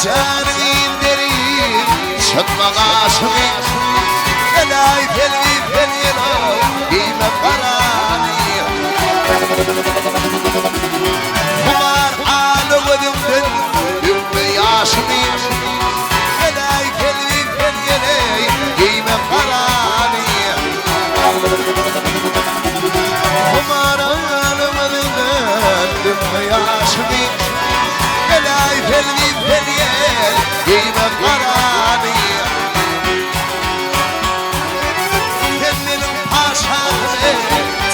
Canın derin çıkma karşıma Elay felvi feliyelo giyme karani Kumar alı gözümden ümmü yaşımı Elay felvi feliyelo giyme karani Kumar alı gözümden ümmü yaşımı Elay felvi feliyelo giyme karani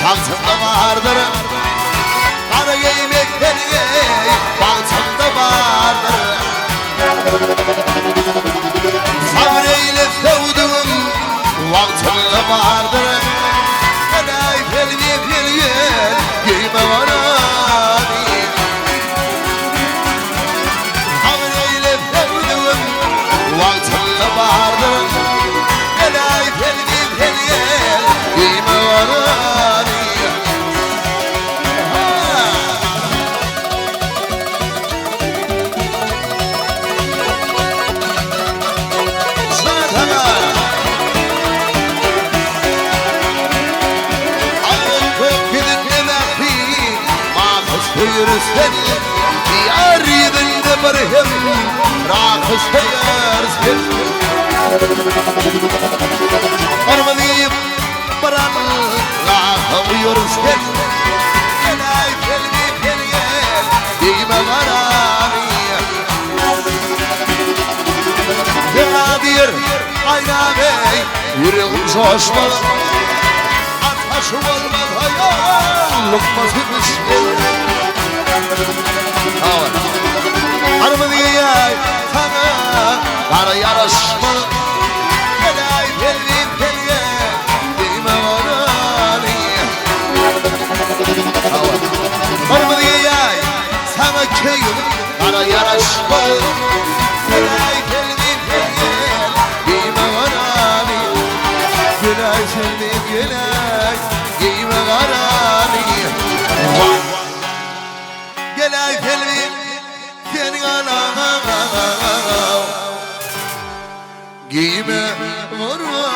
Tahtımda vardır Kara giymekleri Baltımda vardır Sabreyle sevduğum Vaktımda vardır Elay felvi feliyel Giyme varani Sabreyle sevduğum Vaktımda vardır Elay felvi feliyel Giyme varani Yürüsen diyar yedinde barhem Rakıs hayarsen Armanıyım baran Rakım yürüsen Elay felvi feliyel Giyme varani Nadir ayna bey Yüreğim coşmalı Ataşım olmaz hayal Lokması düşmeli Harmoniye sana Kara yarışmalı Elay felvi feliye Giyme varani Harmoniye sana köyüm Kara yarışmalı Elay felvi feliye Giyme varani Gülay felvi gülay Giyme varani Gelay felvi senin anam Giyme varani